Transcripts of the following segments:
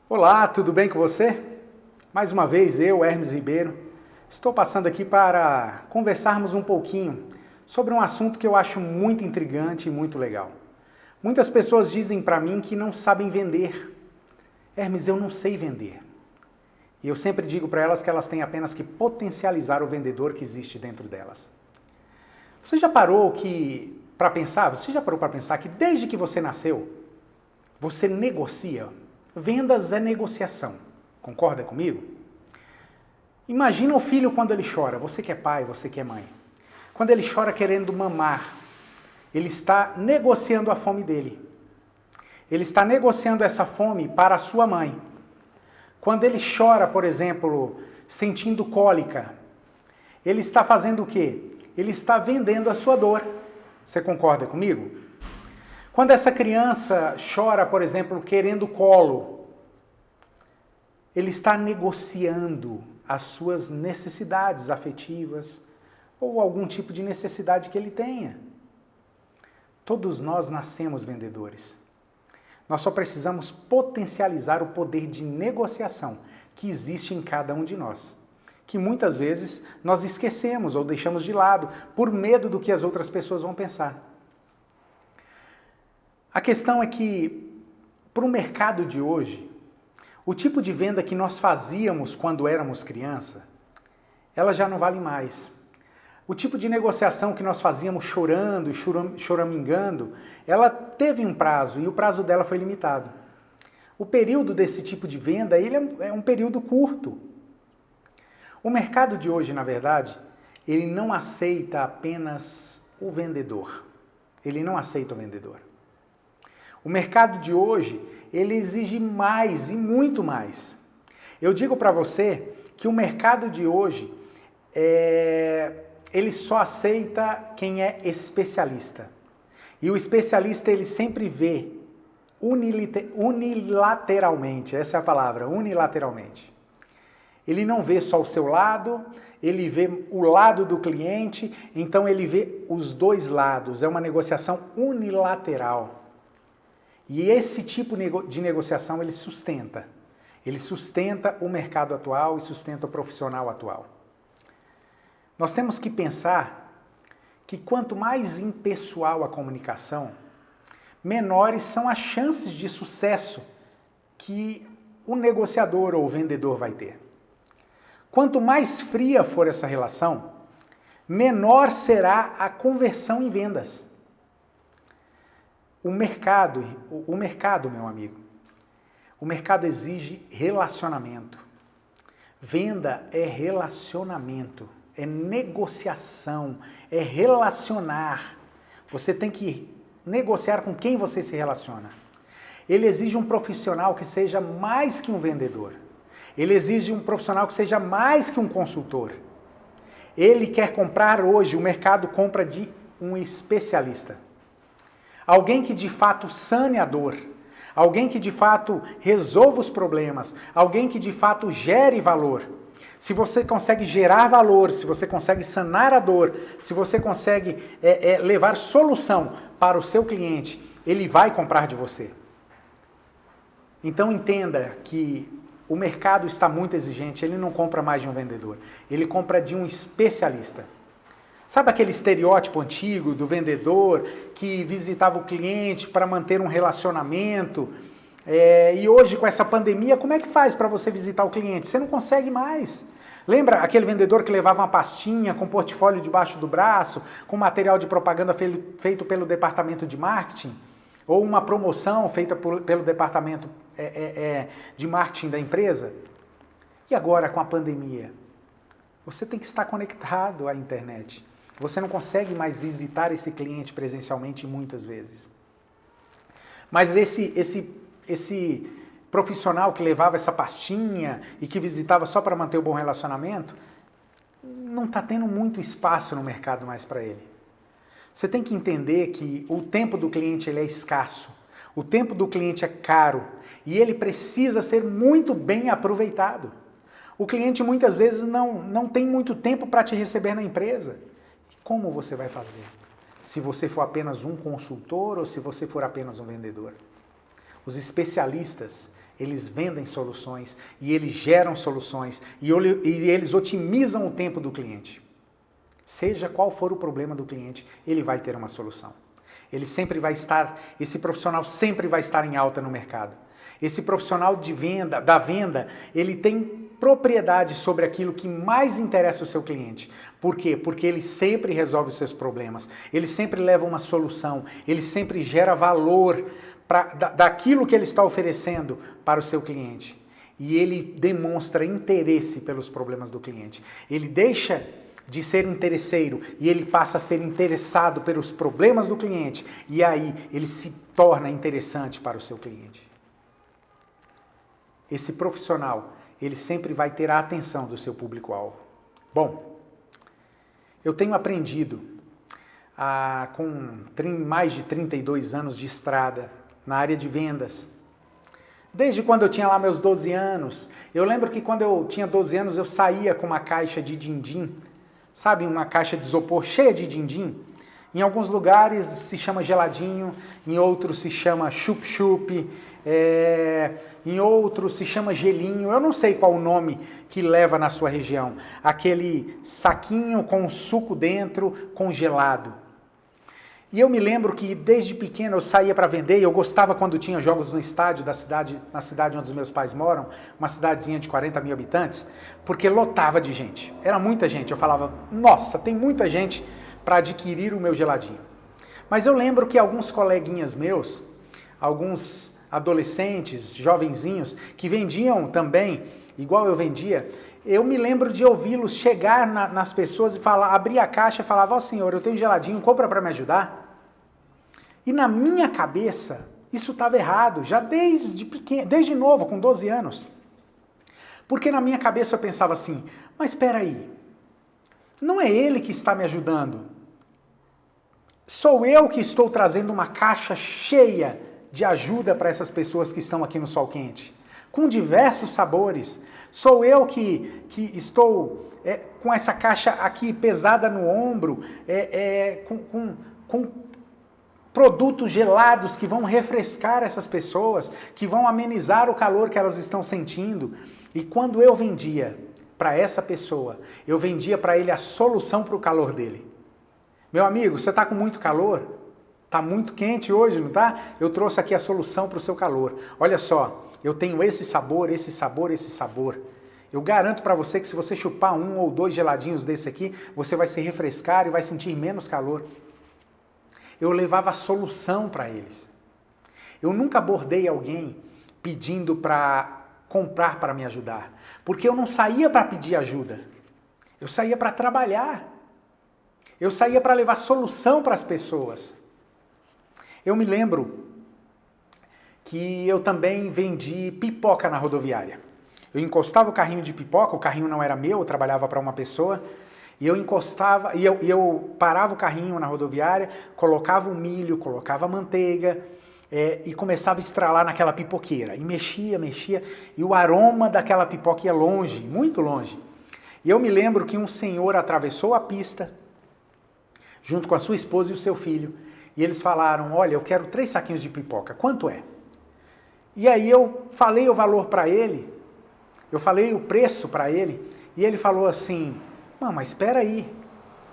Olá, tudo bem com você? Mais uma vez eu, Hermes Ribeiro, estou passando aqui para conversarmos um pouquinho sobre um assunto que eu acho muito intrigante e muito legal. Muitas pessoas dizem para mim que não sabem vender. Hermes, eu não sei vender. E eu sempre digo para elas que elas têm apenas que potencializar o vendedor que existe dentro delas. Você já parou para pensar que desde que você nasceu, você negocia? Vendas é negociação. Concorda comigo? Imagina o filho quando ele chora. Você que é pai, você que é mãe. Quando ele chora querendo mamar, ele está negociando a fome dele. Ele está negociando essa fome para a sua mãe. Quando ele chora, por exemplo, sentindo cólica, ele está fazendo o quê? Ele está vendendo a sua dor. Você concorda comigo? Quando essa criança chora, por exemplo, querendo colo, ele está negociando as suas necessidades afetivas ou algum tipo de necessidade que ele tenha. Todos nós nascemos vendedores. Nós só precisamos potencializar o poder de negociação que existe em cada um de nós, que muitas vezes nós esquecemos ou deixamos de lado por medo do que as outras pessoas vão pensar. A questão é que, para o mercado de hoje, o tipo de venda que nós fazíamos quando éramos criança, ela já não vale mais. O tipo de negociação que nós fazíamos chorando e choramingando, ela teve um prazo e o prazo dela foi limitado. O período desse tipo de venda, ele é um período curto. O mercado de hoje, na verdade, ele não aceita apenas o vendedor. Ele não aceita o vendedor. O mercado de hoje, ele exige mais e muito mais. Eu digo para você que o mercado de hoje, ele só aceita quem é especialista. E o especialista, ele sempre vê unilateralmente, essa é a palavra, unilateralmente. Ele não vê só o seu lado, ele vê o lado do cliente, então ele vê os dois lados, é uma negociação unilateral. E esse tipo de negociação ele sustenta o mercado atual e sustenta o profissional atual. Nós temos que pensar que quanto mais impessoal a comunicação, menores são as chances de sucesso que o negociador ou o vendedor vai ter. Quanto mais fria for essa relação, menor será a conversão em vendas. O mercado, meu amigo, o mercado exige relacionamento. Venda é relacionamento, é negociação, é relacionar. Você tem que negociar com quem você se relaciona. Ele exige um profissional que seja mais que um vendedor. Ele exige um profissional que seja mais que um consultor. Ele quer comprar hoje, o mercado compra de um especialista. Alguém que de fato sane a dor, alguém que de fato resolva os problemas, alguém que de fato gere valor. Se você consegue gerar valor, se você consegue sanar a dor, se você consegue levar solução para o seu cliente, ele vai comprar de você. Então entenda que o mercado está muito exigente, ele não compra mais de um vendedor, ele compra de um especialista. Sabe aquele estereótipo antigo do vendedor que visitava o cliente para manter um relacionamento? E hoje, com essa pandemia, como é que faz para você visitar o cliente? Você não consegue mais. Lembra aquele vendedor que levava uma pastinha com portfólio debaixo do braço, com material de propaganda feito pelo departamento de marketing? Ou uma promoção feita pelo departamento de marketing da empresa? E agora, com a pandemia? Você tem que estar conectado à internet. Você não consegue mais visitar esse cliente presencialmente muitas vezes. Mas esse profissional que levava essa pastinha e que visitava só para manter o bom relacionamento, não está tendo muito espaço no mercado mais para ele. Você tem que entender que o tempo do cliente ele é escasso, o tempo do cliente é caro e ele precisa ser muito bem aproveitado. O cliente muitas vezes não tem muito tempo para te receber na empresa. E como você vai fazer? Se você for apenas um consultor ou se você for apenas um vendedor? Os especialistas, Eles vendem soluções e eles geram soluções e eles otimizam o tempo do cliente. Seja qual for o problema do cliente, ele vai ter uma solução. Ele sempre vai estar, esse profissional sempre vai estar em alta no mercado. Esse profissional da venda, ele tem propriedade sobre aquilo que mais interessa o seu cliente. Por quê? Porque ele sempre resolve os seus problemas, ele sempre leva uma solução, ele sempre gera valor daquilo que ele está oferecendo para o seu cliente. E ele demonstra interesse pelos problemas do cliente. Ele deixa de ser interesseiro e ele passa a ser interessado pelos problemas do cliente. E aí ele se torna interessante para o seu cliente. Esse profissional, ele sempre vai ter a atenção do seu público-alvo. Bom, eu tenho aprendido com mais de 32 anos de estrada na área de vendas. Desde quando eu tinha lá meus 12 anos, eu lembro que quando eu tinha 12 anos eu saía com uma caixa de din-din, sabe, uma caixa de isopor cheia de din-din. Em alguns lugares se chama geladinho, em outros se chama chup-chup, em outros se chama gelinho, eu não sei qual o nome que leva na sua região. Aquele saquinho com suco dentro, congelado. E eu me lembro que desde pequeno eu saía para vender, e eu gostava quando tinha jogos no estádio na cidade onde os meus pais moram, uma cidadezinha de 40 mil habitantes, porque lotava de gente, era muita gente. Eu falava, nossa, tem muita gente para adquirir o meu geladinho. Mas eu lembro que alguns coleguinhas meus, alguns adolescentes, jovenzinhos, que vendiam também, igual eu vendia, eu me lembro de ouvi-los chegar nas pessoas e abrir a caixa e falar, ó senhor, eu tenho geladinho, compra para me ajudar? E na minha cabeça, isso estava errado, já desde pequeno, desde novo, com 12 anos. Porque na minha cabeça eu pensava assim, mas espera aí, não é ele que está me ajudando. Sou eu que estou trazendo uma caixa cheia de ajuda para essas pessoas que estão aqui no sol quente, com diversos sabores. Sou eu que estou com essa caixa aqui pesada no ombro, com produtos gelados que vão refrescar essas pessoas, que vão amenizar o calor que elas estão sentindo. E quando eu vendia para essa pessoa, eu vendia para ele a solução para o calor dele. Meu amigo, você está com muito calor? Está muito quente hoje, não está? Eu trouxe aqui a solução para o seu calor. Olha só, eu tenho esse sabor, esse sabor, esse sabor. Eu garanto para você que se você chupar 1 ou 2 geladinhos desse aqui, você vai se refrescar e vai sentir menos calor. Eu levava a solução para eles. Eu nunca abordei alguém pedindo para comprar para me ajudar, porque eu não saía para pedir ajuda. Eu saía para trabalhar. Eu saía para levar solução para as pessoas. Eu me lembro que eu também vendi pipoca na rodoviária. Eu encostava o carrinho de pipoca, o carrinho não era meu, eu trabalhava para uma pessoa, e eu encostava, e eu parava o carrinho na rodoviária, colocava o milho, colocava a manteiga, e começava a estralar naquela pipoqueira. E mexia, e o aroma daquela pipoca ia longe, muito longe. E eu me lembro que um senhor atravessou a pista, junto com a sua esposa e o seu filho, e eles falaram, olha, eu quero 3 saquinhos de pipoca, quanto é? E aí eu falei o valor para ele, eu falei o preço para ele, e ele falou assim, mas espera aí,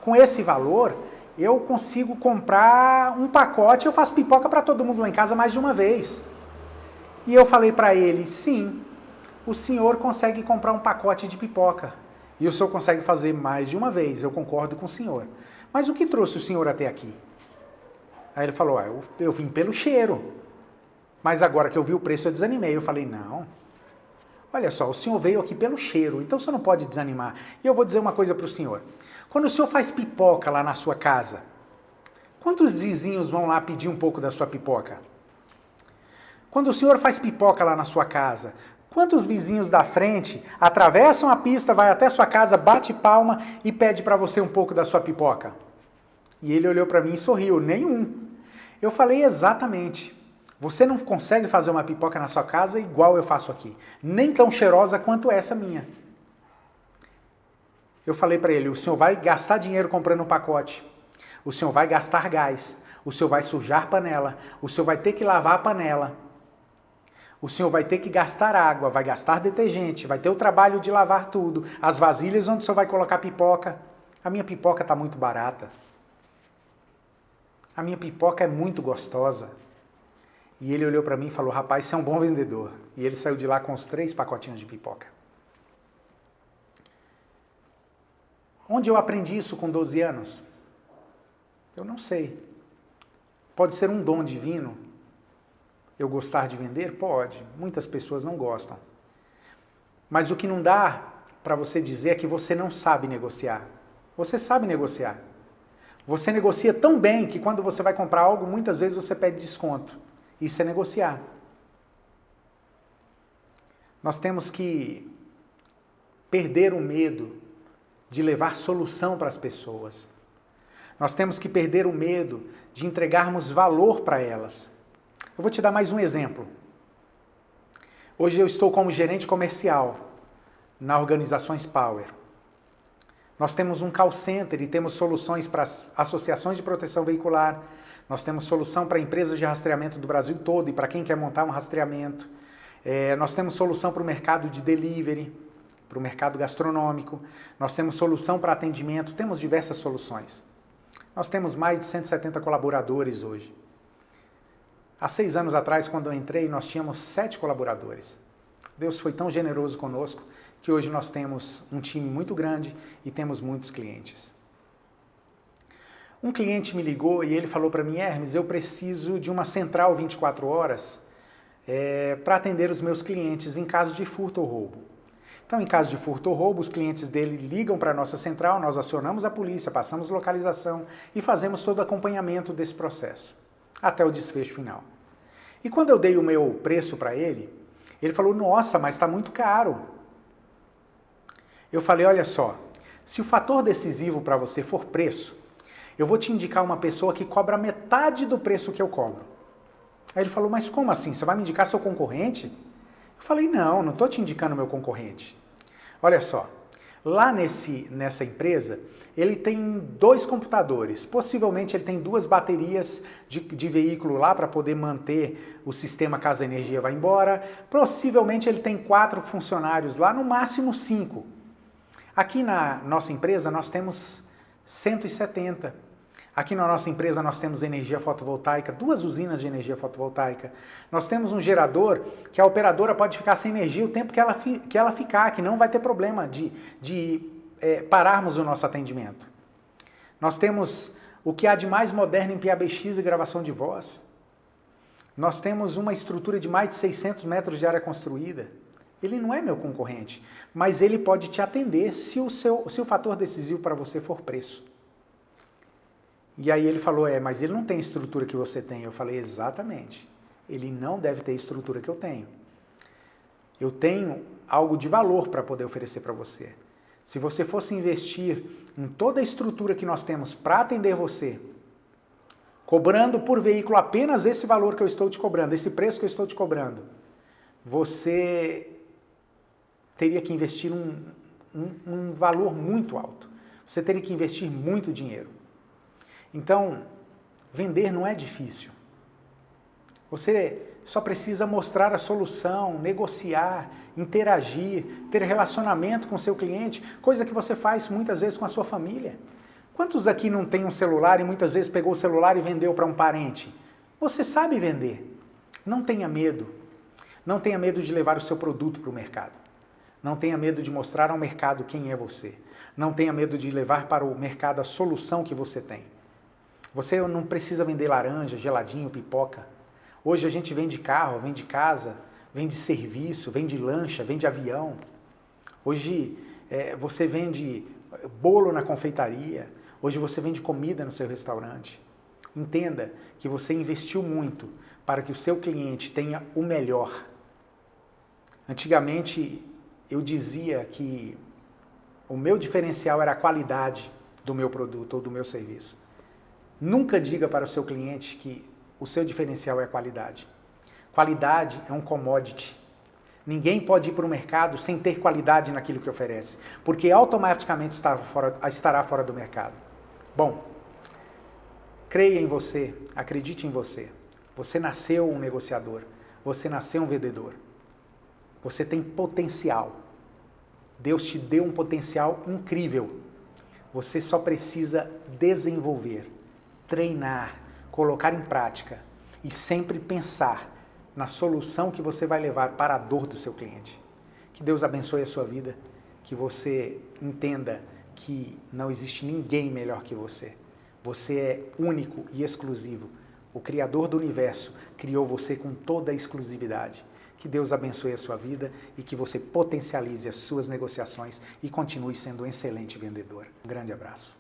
com esse valor eu consigo comprar um pacote, eu faço pipoca para todo mundo lá em casa mais de uma vez. E eu falei para ele, sim, o senhor consegue comprar um pacote de pipoca, e o senhor consegue fazer mais de uma vez, eu concordo com o senhor. Mas o que trouxe o senhor até aqui? Aí ele falou, eu vim pelo cheiro, mas agora que eu vi o preço eu desanimei. Eu falei, não, olha só, o senhor veio aqui pelo cheiro, então você não pode desanimar. E eu vou dizer uma coisa para o senhor. Quando o senhor faz pipoca lá na sua casa, quantos vizinhos vão lá pedir um pouco da sua pipoca? Quando o senhor faz pipoca lá na sua casa, quantos vizinhos da frente atravessam a pista, vai até sua casa, bate palma e pede para você um pouco da sua pipoca? E ele olhou para mim e sorriu, nenhum. Eu falei exatamente. Você não consegue fazer uma pipoca na sua casa igual eu faço aqui. Nem tão cheirosa quanto essa minha. Eu falei para ele, o senhor vai gastar dinheiro comprando um pacote. O senhor vai gastar gás. O senhor vai sujar a panela. O senhor vai ter que lavar a panela. O senhor vai ter que gastar água, vai gastar detergente, vai ter o trabalho de lavar tudo, as vasilhas onde o senhor vai colocar pipoca. A minha pipoca está muito barata. A minha pipoca é muito gostosa. E ele olhou para mim e falou, rapaz, você é um bom vendedor. E ele saiu de lá com os 3 pacotinhos de pipoca. Onde eu aprendi isso com 12 anos? Eu não sei. Pode ser um dom divino? Eu gostar de vender? Pode. Muitas pessoas não gostam. Mas o que não dá para você dizer é que você não sabe negociar. Você sabe negociar. Você negocia tão bem que quando você vai comprar algo, muitas vezes você pede desconto. Isso é negociar. Nós temos que perder o medo de levar solução para as pessoas. Nós temos que perder o medo de entregarmos valor para elas. Eu vou te dar mais um exemplo. Hoje eu estou como gerente comercial na Organizações Power. Nós temos um call center e temos soluções para as associações de proteção veicular. Nós temos solução para empresas de rastreamento do Brasil todo e para quem quer montar um rastreamento. Nós temos solução para o mercado de delivery, para o mercado gastronômico. Nós temos solução para atendimento, temos diversas soluções. Nós temos mais de 170 colaboradores hoje. Há 6 anos atrás, quando eu entrei, nós tínhamos 7 colaboradores. Deus foi tão generoso conosco que hoje nós temos um time muito grande e temos muitos clientes. Um cliente me ligou e ele falou para mim, Hermes, eu preciso de uma central 24 horas para atender os meus clientes em caso de furto ou roubo. Então, em caso de furto ou roubo, os clientes dele ligam para a nossa central, nós acionamos a polícia, passamos localização e fazemos todo o acompanhamento desse processo, até o desfecho final. E quando eu dei o meu preço para ele falou, nossa, mas está muito caro. Eu falei, olha só, se o fator decisivo para você for preço, eu vou te indicar uma pessoa que cobra metade do preço que eu cobro. Aí ele falou, mas como assim? Você vai me indicar seu concorrente? Eu falei, não estou te indicando meu concorrente. Olha só, lá nessa empresa, ele tem 2 computadores. Possivelmente ele tem 2 baterias de veículo lá para poder manter o sistema caso a energia vá embora. Possivelmente ele tem 4 funcionários lá, no máximo 5. Aqui na nossa empresa nós temos 170. Aqui na nossa empresa nós temos energia fotovoltaica, 2 usinas de energia fotovoltaica. Nós temos um gerador que a operadora pode ficar sem energia o tempo que ela ficar, que não vai ter problema de pararmos o nosso atendimento. Nós temos o que há de mais moderno em PABX e gravação de voz. Nós temos uma estrutura de mais de 600 metros de área construída. Ele não é meu concorrente, mas ele pode te atender se o fator decisivo para você for preço. E aí ele falou, mas ele não tem a estrutura que você tem. Eu falei, exatamente. Ele não deve ter a estrutura que eu tenho. Eu tenho algo de valor para poder oferecer para você. Se você fosse investir em toda a estrutura que nós temos para atender você, cobrando por veículo apenas esse valor que eu estou te cobrando, esse preço que eu estou te cobrando, você teria que investir um valor muito alto. Você teria que investir muito dinheiro. Então, vender não é difícil. Você só precisa mostrar a solução, negociar, interagir, ter relacionamento com o seu cliente, coisa que você faz muitas vezes com a sua família. Quantos aqui não tem um celular e muitas vezes pegou o celular e vendeu para um parente? Você sabe vender. Não tenha medo. Não tenha medo de levar o seu produto para o mercado. Não tenha medo de mostrar ao mercado quem é você. Não tenha medo de levar para o mercado a solução que você tem. Você não precisa vender laranja, geladinho, pipoca. Hoje a gente vende carro, vende casa, vende serviço, vende lancha, vende avião. Hoje você vende bolo na confeitaria. Hoje você vende comida no seu restaurante. Entenda que você investiu muito para que o seu cliente tenha o melhor. Antigamente eu dizia que o meu diferencial era a qualidade do meu produto ou do meu serviço. Nunca diga para o seu cliente que o seu diferencial é a qualidade. Qualidade é um commodity. Ninguém pode ir para o mercado sem ter qualidade naquilo que oferece, porque automaticamente estará fora do mercado. Bom, creia em você, acredite em você. Você nasceu um negociador. Você nasceu um vendedor. Você tem potencial. Deus te deu um potencial incrível. Você só precisa desenvolver, treinar, colocar em prática e sempre pensar na solução que você vai levar para a dor do seu cliente. Que Deus abençoe a sua vida, que você entenda que não existe ninguém melhor que você. Você é único e exclusivo. O Criador do Universo criou você com toda a exclusividade. Que Deus abençoe a sua vida e que você potencialize as suas negociações e continue sendo um excelente vendedor. Um grande abraço.